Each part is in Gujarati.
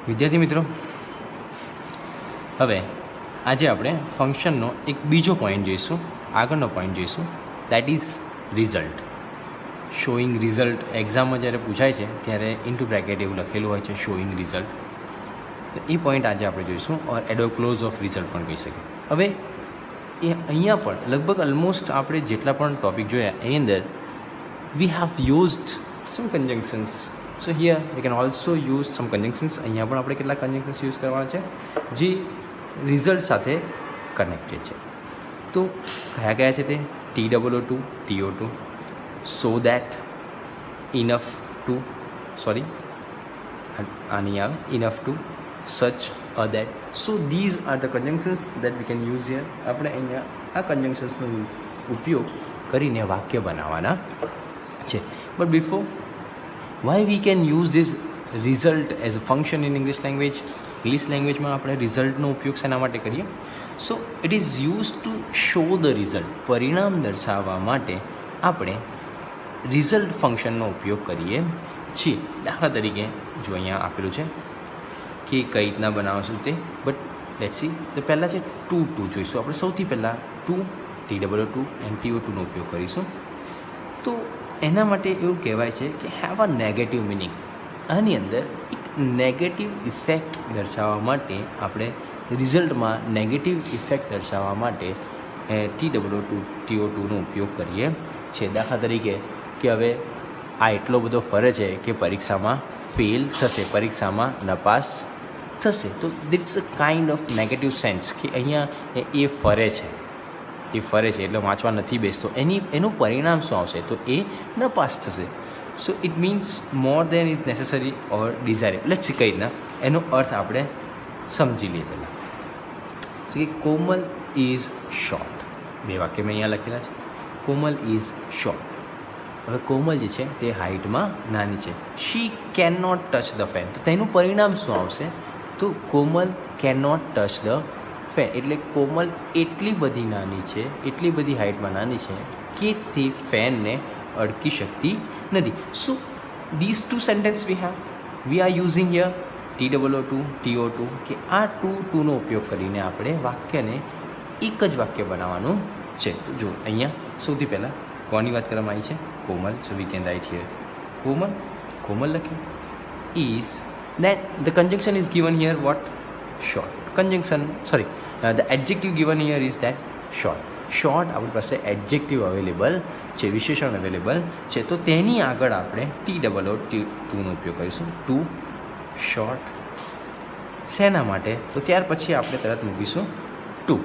વિદ્યાર્થી મિત્રો, હવે આજે આપણે ફંક્શનનો એક બીજો પોઈન્ટ જોઈશું, આગળનો પોઈન્ટ જોઈશું, that is result. Showing result એક્ઝામમાં જ્યારે પૂછાય છે ત્યારે ઇન્ટુ બ્રેકેટ એવું લખેલું હોય છે શોઈંગ રિઝલ્ટ. એ પોઈન્ટ આજે આપણે જોઈશું. ઓર એડો ક્લોઝ ઓફ રિઝલ્ટ પણ કહી શકીએ. હવે એ અહીંયા પણ લગભગ ઓલમોસ્ટ આપણે જેટલા પણ ટોપિક જોયા એની અંદર we have used some conjunctions. So here we can also use some conjunctions. અહીંયા પણ આપણે કેટલાક કન્જંક્શન્સ યુઝ કરવાના છે જે રિઝલ્ટ સાથે કનેક્ટેડ છે. તો કયા કયા છે તે? TOO2, TO2, so that, enough to, sorry આની આવે enough to, such, that. So these are the conjunctions that we can use here. આપણે અહીંયા આ કન્જંક્શન્સનો ઉપયોગ કરીને વાક્ય બનાવવાના છે. But before, why we can use this result as a function in English language? English લેંગ્વેજમાં આપણે રિઝલ્ટનો ઉપયોગ શેના માટે કરીએ? So it is use to show the result. પરિણામ દર્શાવવા માટે આપણે રિઝલ્ટ ફંક્શનનો ઉપયોગ કરીએ છીએ. દાખલા તરીકે જો અહીંયા આપેલું છે કે કઈ રીતના બનાવશું તે, બટ લેટ્સ સી. તો પહેલાં છે ટુ જોઈશું આપણે. સૌથી પહેલાં TOO2 એન્ડ TO2નો ઉપયોગ કરીશું. તો એના માટે એવું કહેવાય છે કે હેવ અ નેગેટિવ મિનિંગ. આની અંદર એક નેગેટિવ ઇફેક્ટ દર્શાવવા માટે આપણે રિઝલ્ટમાં નેગેટિવ ઇફેક્ટ દર્શાવવા માટે TOO2નો ઉપયોગ કરીએ છીએ. દાખલા તરીકે કે હવે આ એટલો બધો ફરે છે કે પરીક્ષામાં ફેલ થશે, પરીક્ષામાં નપાસ થશે. તો that's a kind of negative sense કે અહીંયા એ ફરે છે એટલે વાંચવા નથી બેસતો. એનું પરિણામ શું આવશે? તો એ નપાસ થશે. So it means more than is necessary or desirable. Let's see કઈ રીતના એનો અર્થ આપણે સમજી લઈએ પહેલાં. કે કોમલ ઇઝ શોર્ટ. બે વાક્ય મેં અહીંયા લખેલા છે. Komal is short. હવે કોમલ જે છે તે હાઇટમાં નાની છે. She can not touch the fan. તો તેનું પરિણામ શું આવશે? તો Komal can not touch the fan. એટલે કોમલ એટલી બધી નાની છે, એટલી બધી હાઇટમાં નાની છે કે તે ફેનને અડકી શકતી નથી. So these two sentence we are using here TOO2, TO2 કે આ ટુનો ઉપયોગ કરીને આપણે વાક્યને એક જ વાક્ય બનાવવાનું છે. તો જો અહીંયા સૌથી પહેલાં કોની વાત કરવામાં આવી છે? Comma. So we can write here comma લખ્યું. Is that the conjunction is given here what? Short. the adjective given here is that short. આપણી પાસે એડજેક્ટિવ અવેલેબલ છે, વિશેષણ અવેલેબલ છે. તો તેની આગળ આપણે TOO2નો ઉપયોગ કરીશું. Too short. શેના માટે? તો ત્યાર પછી આપણે તરત મૂકીશું ટુ.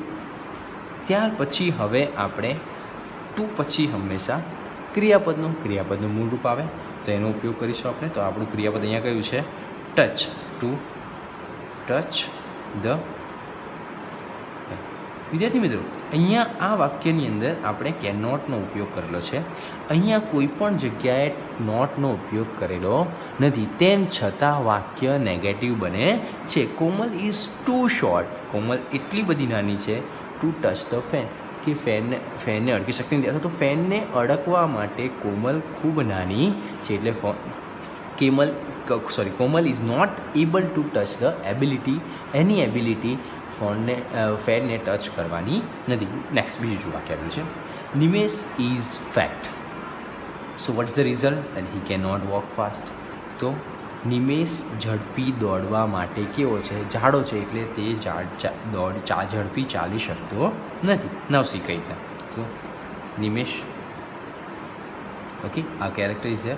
ત્યાર પછી હવે આપણે ટુ પછી હંમેશા ક્રિયાપદનું મૂળ રૂપ આવે તો એનો ઉપયોગ કરીશું આપણે. તો આપણું ક્રિયાપદ અહીંયા કયું છે? ટચ. Two touch the. વિદ્યાર્થી મિત્રો, અહીંયા આ વાક્યની અંદર આપણે કેન નોટનો ઉપયોગ કરેલો છે. અહીંયા કોઈ પણ જગ્યાએ નોટનો ઉપયોગ કરેલો નથી. તેમ છતાં વાક્ય નેગેટિવ બને છે. Komal is two short. કોમલ એટલી બધી નાની છે ટુ ટચ ધ ફેન કે ફેનને અડકી શકતી નથી. અથવા તો ફેનને અડકવા માટે કોમલ ખૂબ નાની છે. એટલે Komal is not able to touch the એની એબિલિટી ફેનને ટચ કરવાની નથી. નેક્સ્ટ બીજું જો વાક્ય આવેલું છે. Nimesh is fat. So what is the result? And he can not walk fast. તો નિમેશ ઝડપી દોડવા માટે કેવો છે? જાડો છે એટલે તે ઝડપી ચાલી શકતો નથી. નવસી કઈ રીતે? તો નિમેશ, ઓકે, આ character is there.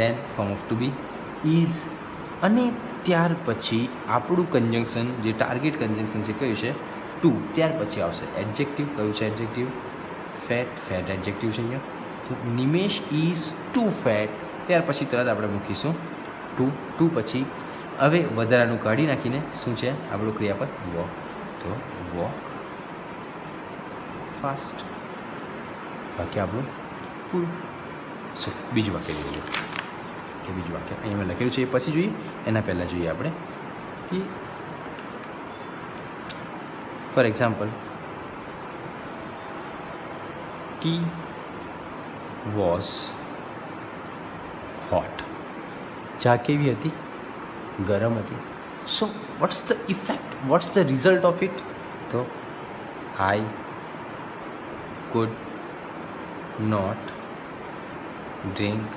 Then form of to be is. અને ત્યાર પછી આપણું કન્જંક્શન જે ટાર્ગેટ કન્જંક્શન છે કયું છે? ટુ. ત્યાર પછી આવશે એડજેક્ટિવ. કયું છે એડજેક્ટિવ? ફેટ એડજેક્ટિવ છે અહીંયા. તો નિમેશ ઇઝ ટુ ફેટ. ત્યાર પછી તરત આપણે મૂકીશું ટુ પછી હવે વધારાનું કાઢી નાખીને શું છે આપણું ક્રિયાપદ? વોક. તો વોક ફાસ્ટ. વાક્ય આપણું પૂરું. સો બીજું વાક્ય જોઈએ. બીજું વાક્ય અહીંયા મેં લખેલું છે એ પછી જોઈએ. એના પહેલાં જોઈએ આપણે કે for example tea was hot. ચા કેવી હતી? ગરમ હતી. So what's the effect, what's the result of it? તો I could not drink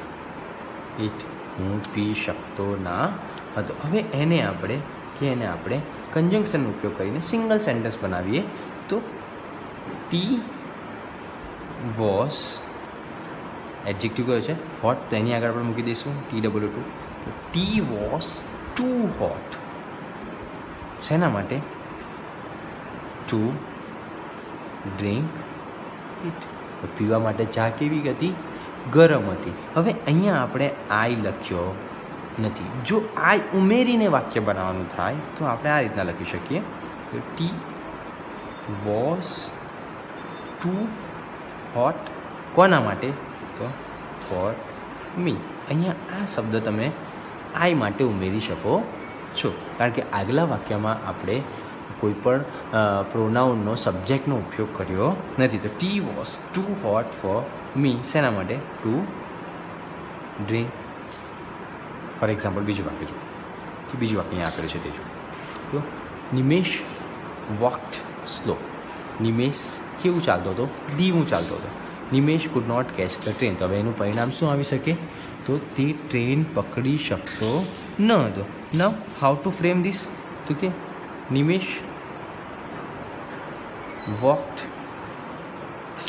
it, હું પી શકતો ના હતો. હવે એને આપણે કન્જંક્શનનો ઉપયોગ કરીને સિંગલ સેન્ટેન્સ બનાવીએ. તો ટી વોઝ, એડજેક્ટિવ કયો છે? હોટ, તો એની આગળ આપણે મૂકી દઈશું TW2. તો ટી વોઝ ટુ હોટ. શેના માટે? To drink it. પીવા માટે ચા કેવી હતી? ગરમ હતી. હવે અહીંયા આપણે આઈ લખ્યો નથી. જો આઈ ઉમેરીને વાક્ય બનાવવાનું થાય તો આપણે આ રીતના લખી શકીએ. તો ટી વોઝ ટુ હોટ. કોના માટે? તો ફોર મી. અહીંયા આ શબ્દ તમે આઈ માટે ઉમેરી શકો છો, કારણ કે આગલા વાક્યમાં આપણે કોઈ પણ પ્રોનાઉનનો સબ્જેક્ટનો ઉપયોગ કર્યો નથી. તો tea was too hot for me. શેના માટે? To drink. ફોર એક્ઝામ્પલ બીજું વાક્ય જો, કે બીજું વાક્ય અહીંયા આપેલું છે તે જો. તો નિમેશ વોકડ સ્લો. નિમેશ કેવું ચાલતો હતો? ધીમું ચાલતો હતો. Nimesh could not catch the train. તો હવે એનું પરિણામ શું આવી શકે? તો તે ટ્રેન પકડી શકતો ન હતો. Now how to frame this? તો કે નિમેશ વોકડ,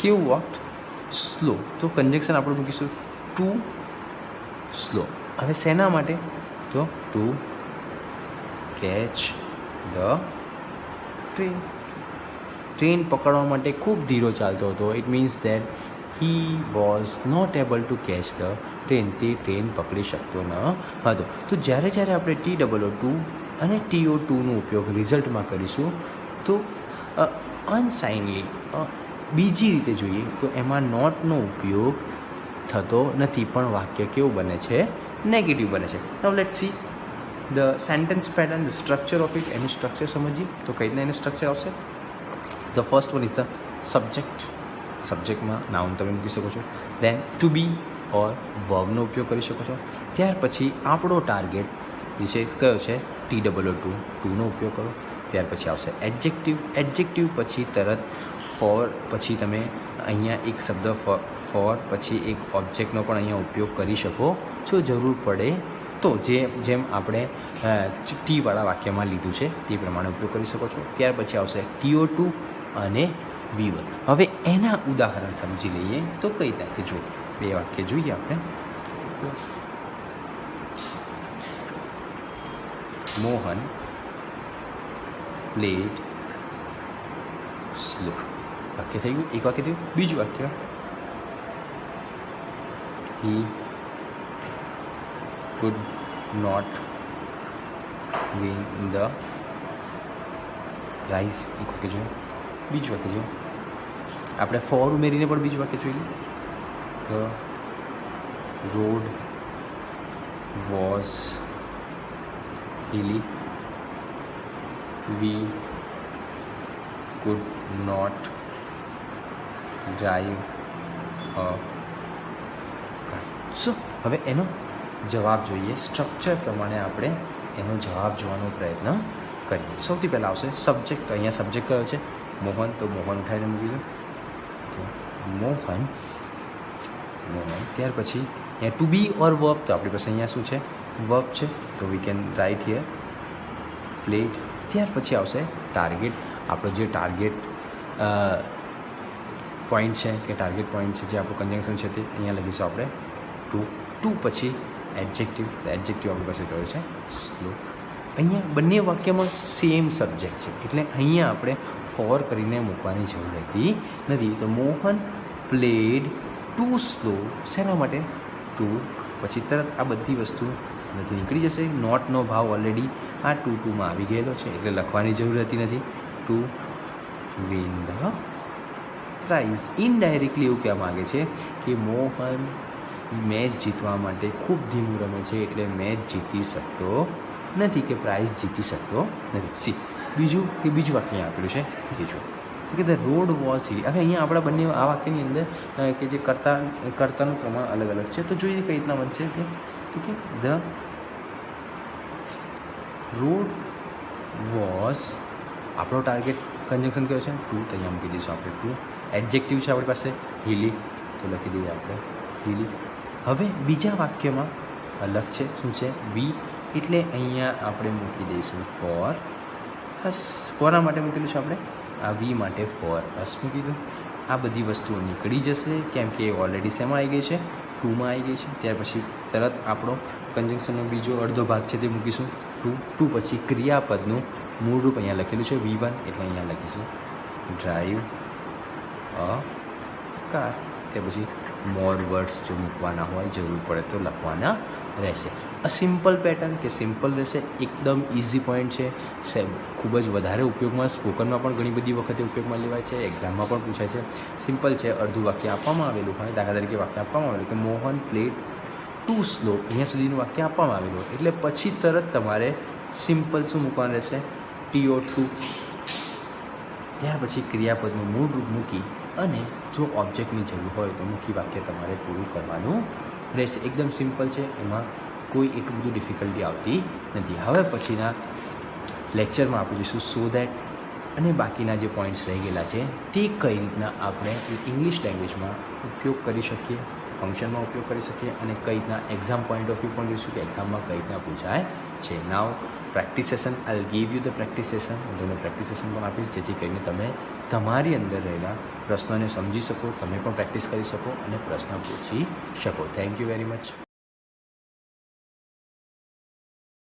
કેવું વોકડ? સ્લો. તો કન્જેક્શન આપણે મૂકીશું ટુ સ્લો. હવે શેના માટે? તો to catch the train. Train પકડવા માટે ખૂબ ધીરો ચાલતો હતો. It means that he was not able to catch the train. તે ટ્રેન પકડી શકતો ન હતો. તો જ્યારે આપણે TW2 અને TO2નો ઉપયોગ રિઝલ્ટમાં કરીશું તો અનસાઇનલી બીજી રીતે જોઈએ તો એમાં નોટનો ઉપયોગ થતો નથી, પણ વાક્ય કેવું બને છે? નેગેટિવ બને છે. Now let's see the sentence pattern, the structure of it. એનું સ્ટ્રક્ચર સમજીએ તો કઈ રીતના એનું સ્ટ્રક્ચર આવશે. The first one is the subject. સબ્જેક્ટમાં નાઉન તમે મૂકી શકો છો. દેન ટુ બી ઓર વર્બનો ઉપયોગ કરી શકો છો. ત્યાર પછી આપણો ટાર્ગેટ જે છે કયો છે? TW2, ટુનો ઉપયોગ કરો. ત્યાર પછી આવશે એડજેક્ટિવ. એડજેક્ટિવ પછી તરત ફોર, પછી તમે અહીંયા એક શબ્દ ફોર પછી એક ઓબ્જેક્ટનો પણ અહીંયા ઉપયોગ કરી શકો છો જરૂર પડે તો. જેમ આપણે ટીવાળા વાક્યમાં લીધું છે તે પ્રમાણે ઉપયોગ કરી શકો છો. ત્યાર પછી આવશે TO2 અને V1. હવે એના ઉદાહરણ સમજી લઈએ તો કઈ રીતે જો બે વાક્ય જોઈએ આપણે. તો મોહન પ્લેડ સ્લો. વાક્ય થઈ ગયું, એક વાક્ય થયું. બીજું વાક્ય હી could not win the prize. એક વાક્ય જો. બીજું વાક્ય જો, આપણે ફોર ઉમેરીને પણ બીજું વાક્ય જોઈ લઈએ. The road was hilly. We could not drive a car. So હવે એનો જવાબ જોઈએ. સ્ટ્રક્ચર પ્રમાણે આપણે એનો જવાબ જોવાનો પ્રયત્ન કરીએ. સૌથી પહેલાં આવશે સબ્જેક્ટ. અહીંયા સબ્જેક્ટ કયો છે? મોહન. તો મોહન ઉઠાવીને મૂકીશું. તો મોહન. ત્યાર પછી અહીંયા ટુ બી ઓર વર્બ. તો આપણી પાસે અહીંયા શું છે? વર્બ છે. તો વી કેન રાઇટ હિયર પ્લેડ. ત્યાર પછી આવશે ટાર્ગેટ. આપણો જે ટાર્ગેટ પોઈન્ટ છે કે ટાર્ગેટ પોઈન્ટ છે જે આપણું કન્જંક્શન છે તે અહીંયા લખીશું આપણે ટુ પછી એડજેક્ટિવ. એડજેક્ટિવ આપણી પાસે કયો છે? સ્લો. અહીંયા બંને વાક્યમાં સેમ સબ્જેક્ટ છે એટલે અહીંયા આપણે ફોર કરીને મૂકવાની જરૂર રહેતી નથી. તો મોહન પ્લેડ ટુ સ્લો. શેના માટે? ટુ પછી તરત આ બધી વસ્તુ નથી નીકળી જશે. નોટનો ભાવ ઓલરેડી આ ટુમાં આવી ગયેલો છે એટલે લખવાની જરૂર રહેતી નથી. To win the prize. Indirectly એવું કહેવા માગે છે કે મોહન મેચ જીતવા માટે ખૂબ ધીમું રમે છે એટલે મેચ જીતી શકતો નથી કે પ્રાઇઝ જીતી શકતો નથી. સી બીજું વાક્ય આપેલું છે તે જો કે ધ રોડ વોઝ હિલી. હવે અહીંયા આપણા બંને આ વાક્યની અંદર કે જે કર્તાનું પ્રમાણ અલગ અલગ છે તો જોઈએ કઈ રીતના બનશે તે. તો કે ધ રોડ વોઝ. આપણો ટાર્ગેટ કન્જંક્શન કયો છે? ટુ. તો અહીંયા મૂકી દઈશું આપણે ટુ. એડજેક્ટિવ છે આપણી પાસે હીલી, તો લખી દઈએ આપણે હીલી. હવે બીજા વાક્યમાં અલગ છે. શું છે? વી. એટલે અહીંયા આપણે મૂકી દઈશું ફોર અસ. કોના માટે મૂકેલું છે આપણે? આ વી માટે ફોર અસ મૂકી દઉં. આ બધી વસ્તુઓ નીકળી જશે કેમ કે એ ઓલરેડી શેમાં આવી ગઈ છે? ટુમાં આવી ગઈ છે. ત્યાર પછી તરત આપણો કન્જંક્શનનો બીજો અડધો ભાગ છે તે મૂકીશું ટુ. ટુ પછી ક્રિયાપદનું મૂળરૂપ અહીંયા લખેલું છે V1, એટલે અહીંયા લખીશું ડ્રાઈવ અ કાર. ત્યાર પછી મોર વર્ડ્સ જો મૂકવાના હોય જરૂર પડે તો લખવાના રહેશે. અ સિમ્પલ પેટર્ન કે સિમ્પલ રહેશે, એકદમ ઇઝી પોઈન્ટ છે, ખૂબ જ વધારે ઉપયોગમાં સ્પોકનમાં પણ ઘણી બધી વખતે ઉપયોગમાં લેવાય છે, એક્ઝામમાં પણ પૂછાય છે. સિમ્પલ છે. અડધું વાક્ય આપવામાં આવેલું હોય, દાખલા તરીકે વાક્ય આપવામાં આવેલું કે મોહન પ્લેડ ટુ સ્લો, અહીંયા સુધીનું વાક્ય આપવામાં આવેલું એટલે પછી તરત તમારે સિમ્પલ શું મૂકવાનું રહેશે? TO2. ત્યાર પછી ક્રિયાપદનું મૂળ રૂપ મૂકી અને જો ઓબ્જેક્ટની જરૂર હોય તો મુખ્ય વાક્ય તમારે પૂરું કરવાનું રહેશે. એકદમ સિમ્પલ છે, એમાં કોઈ એટલું બધું ડિફિકલ્ટી આવતી નથી. હવે પછીના લેક્ચરમાં આપણે જોઈશું સો દેટ અને બાકીના જે પોઈન્ટ્સ રહી ગયેલા છે તે કઈ રીતના આપણે ઇંગ્લિશ લેંગ્વેજમાં ઉપયોગ કરી શકીએ, ફંક્શનમાં ઉપયોગ કરી શકીએ અને કઈ રીતના એક્ઝામ પોઈન્ટ ઓફ વ્યૂ પણ જોઈશું કે એક્ઝામમાં કઈ રીતના પૂછાય છે. Now practice session, I give you the practice session. હું તમને પ્રેક્ટિસ સેશન પણ આપીશ જેથી કરીને તમે તમારી અંદર રહેલા પ્રશ્નોને સમજી શકો, તમે પણ પ્રેક્ટિસ કરી શકો અને પ્રશ્ન પૂછી શકો. Thank you very much.